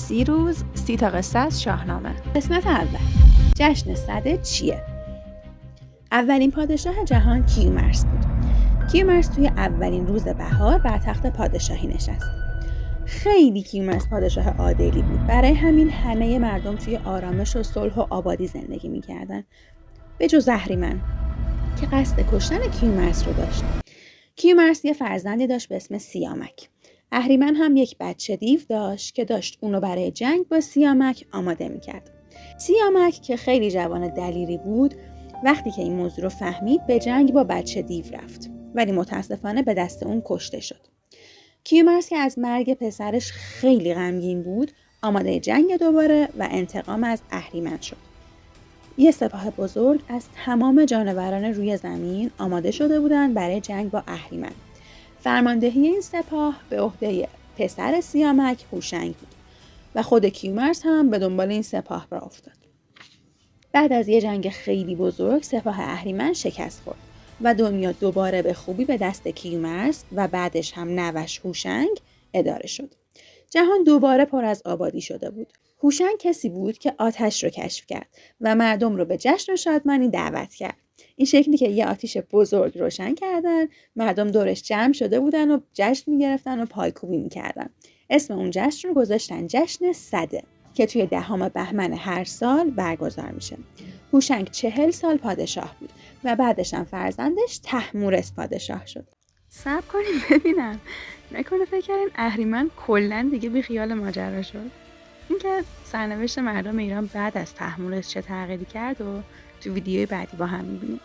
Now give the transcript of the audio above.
30 روز 30 تا قصه از شاهنامه. قسمت اول، جشن سده چیه؟ اولین پادشاه جهان کیومرث بود. کیومرث توی اولین روز بهار بر تخت پادشاهی نشست. خیلی کیومرث پادشاه عادلی بود. برای همین همه مردم توی آرامش و صلح و آبادی زندگی می‌کردن. به جز اهریمن که قصد کشتن کیومرث رو داشت. کیومرث یه فرزندی داشت به اسم سیامک. اهریمن هم یک بچه دیو داشت که داشت اونو برای جنگ با سیامک آماده می‌کرد. سیامک که خیلی جوان دلیری بود، وقتی که این موضوع رو فهمید به جنگ با بچه دیو رفت، ولی متاسفانه به دست اون کشته شد. کیومرث که از مرگ پسرش خیلی غمگین بود، آماده جنگ دوباره و انتقام از اهریمن شد. یه سپاه بزرگ از تمام جانوران روی زمین آماده شده بودند برای جنگ با اهریمن. فرماندهی این سپاه به عهده پسر سیامک هوشنگ بود و خود کیومرث هم به دنبال این سپاه راه افتاد. بعد از یه جنگ خیلی بزرگ سپاه اهریمن شکست خورد و دنیا دوباره به خوبی به دست کیومرث و بعدش هم نوش هوشنگ اداره شد. جهان دوباره پر از آبادی شده بود. هوشنگ کسی بود که آتش رو کشف کرد و مردم رو به جشن و شادمانی دعوت کرد. این شکلی که یه آتش بزرگ روشن کردن، مردم دورش جمع شده بودن و جشن می‌گرفتن و پایکوبی می‌کردن. اسم اون جشن رو گذاشتن جشن سده که توی 10 بهمن هر سال برگزار میشه. هوشنگ 40 سال پادشاه بود و بعدش هم فرزندش طهمورث پادشاه شد. صبر کنیم ببینم، نکنه فکر کردین اهریمن کلا دیگه بی خیال ماجرا شد؟ اینکه سرنوشت مردم ایران بعد از طهمورث چه تغییری کرد و تو ویدیوی بعدی با هم می‌بینیم.